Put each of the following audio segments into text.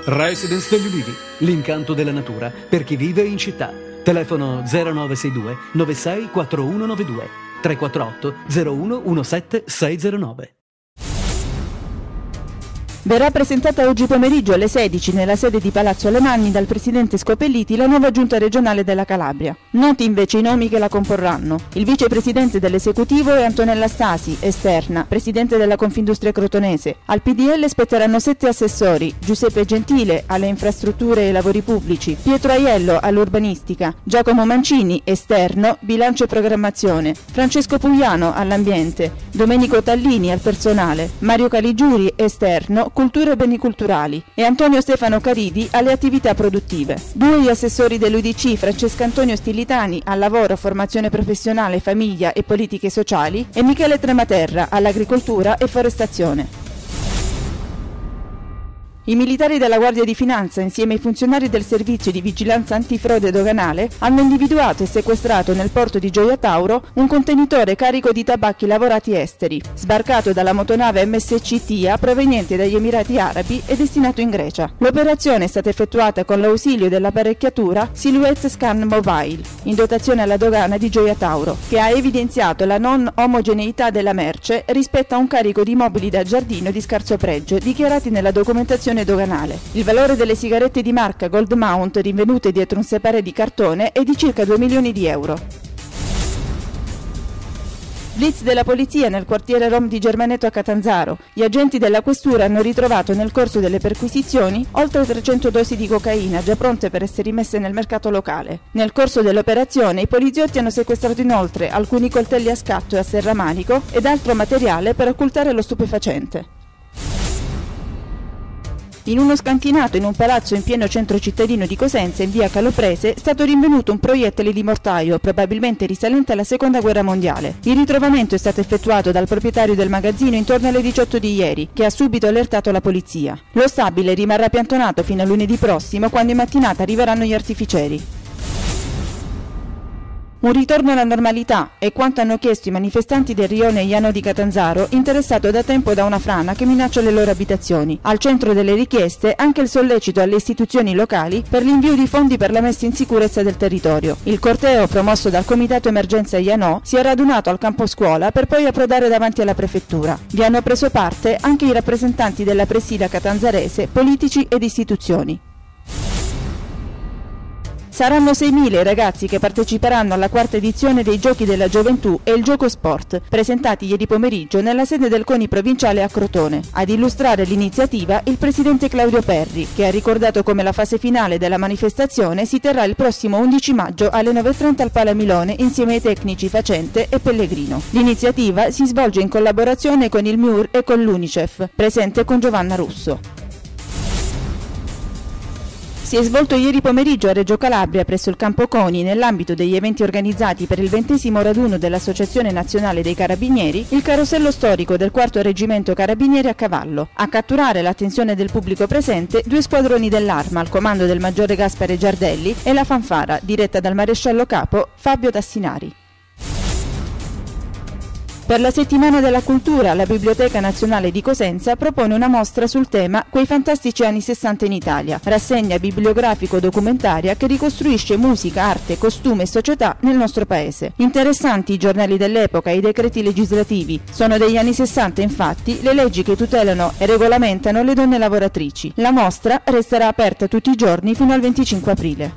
Residence degli Ulivi, l'incanto della natura per chi vive in città. Telefono 0962 96 4192 348 01 17 609. Verrà presentata oggi pomeriggio alle 16 nella sede di Palazzo Alemanni dal presidente Scopelliti la nuova giunta regionale della Calabria. Noti invece i nomi che la comporranno. Il vicepresidente dell'esecutivo è Antonella Stasi, esterna, presidente della Confindustria Crotonese. Al PDL spetteranno 7 assessori: Giuseppe Gentile alle infrastrutture e ai lavori pubblici, Pietro Aiello all'urbanistica, Giacomo Mancini, esterno, bilancio e programmazione, Francesco Pugliano all'ambiente, Domenico Tallini al personale, Mario Caligiuri, esterno, cultura e beni culturali, e Antonio Stefano Caridi alle attività produttive. 2 gli assessori dell'UDC, Francesco Antonio Stilitani al lavoro, formazione professionale, famiglia e politiche sociali, e Michele Trematerra all'agricoltura e forestazione. I militari della Guardia di Finanza, insieme ai funzionari del servizio di vigilanza antifrode doganale, hanno individuato e sequestrato nel porto di Gioia Tauro un contenitore carico di tabacchi lavorati esteri, sbarcato dalla motonave MSC Tia proveniente dagli Emirati Arabi e destinato in Grecia. L'operazione è stata effettuata con l'ausilio dell'apparecchiatura Silhouette Scan Mobile, in dotazione alla dogana di Gioia Tauro, che ha evidenziato la non omogeneità della merce rispetto a un carico di mobili da giardino di scarso pregio dichiarati nella documentazione doganale. Il valore delle sigarette di marca Gold Mount rinvenute dietro un separé di cartone è di circa 2 milioni di euro. Blitz della polizia nel quartiere Rom di Germanetto a Catanzaro. Gli agenti della questura hanno ritrovato nel corso delle perquisizioni oltre 300 dosi di cocaina già pronte per essere rimesse nel mercato locale. Nel corso dell'operazione i poliziotti hanno sequestrato inoltre alcuni coltelli a scatto e a serramanico ed altro materiale per occultare lo stupefacente. In uno scantinato in un palazzo in pieno centro cittadino di Cosenza, in via Caloprese, è stato rinvenuto un proiettile di mortaio, probabilmente risalente alla Seconda Guerra Mondiale. Il ritrovamento è stato effettuato dal proprietario del magazzino intorno alle 18 di ieri, che ha subito allertato la polizia. Lo stabile rimarrà piantonato fino a lunedì prossimo, quando in mattinata arriveranno gli artificieri. Un ritorno alla normalità è quanto hanno chiesto i manifestanti del rione Iano di Catanzaro, interessato da tempo da una frana che minaccia le loro abitazioni. Al centro delle richieste anche il sollecito alle istituzioni locali per l'invio di fondi per la messa in sicurezza del territorio. Il corteo, promosso dal Comitato Emergenza Iano, si è radunato al campo scuola per poi approdare davanti alla prefettura. Vi hanno preso parte anche i rappresentanti della presida catanzarese, politici ed istituzioni. Saranno 6.000 i ragazzi che parteciperanno alla 4ª edizione dei Giochi della Gioventù e il Gioco Sport, presentati ieri pomeriggio nella sede del CONI provinciale a Crotone. Ad illustrare l'iniziativa il presidente Claudio Perri, che ha ricordato come la fase finale della manifestazione si terrà il prossimo 11 maggio alle 9:30 al Palamilone insieme ai tecnici Facente e Pellegrino. L'iniziativa si svolge in collaborazione con il MIUR e con l'UNICEF, presente con Giovanna Russo. Si è svolto ieri pomeriggio a Reggio Calabria presso il Campo Coni, nell'ambito degli eventi organizzati per il 20° raduno dell'Associazione Nazionale dei Carabinieri, il carosello storico del 4° Reggimento Carabinieri a cavallo. A catturare l'attenzione del pubblico presente 2 squadroni dell'Arma al comando del maggiore Gaspare Giardelli e la fanfara diretta dal maresciallo capo Fabio Tassinari. Per la settimana della cultura, la Biblioteca Nazionale di Cosenza propone una mostra sul tema Quei fantastici anni 60 in Italia, rassegna bibliografico-documentaria che ricostruisce musica, arte, costume e società nel nostro paese. Interessanti i giornali dell'epoca e i decreti legislativi. Sono degli anni 60, infatti, le leggi che tutelano e regolamentano le donne lavoratrici. La mostra resterà aperta tutti i giorni fino al 25 aprile.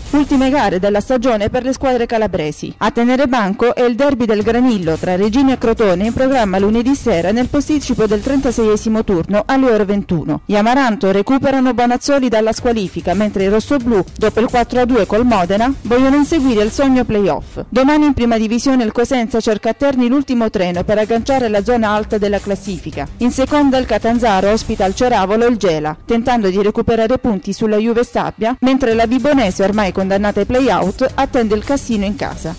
Ultime gare della stagione per le squadre calabresi. A tenere banco è il derby del Granillo tra Regina e Crotone in programma lunedì sera nel posticipo del 36esimo turno alle ore 21. Gli Amaranto recuperano Bonazzoli dalla squalifica, mentre i rossoblù, dopo il 4-2 col Modena, vogliono inseguire il sogno playoff. Domani in prima divisione il Cosenza cerca a Terni l'ultimo treno per agganciare la zona alta della classifica. In seconda il Catanzaro ospita al Ceravolo il Gela, tentando di recuperare punti sulla Juve Stabia, mentre la Vibonese, ormai condannata ai play-out, attende il Cassino in casa.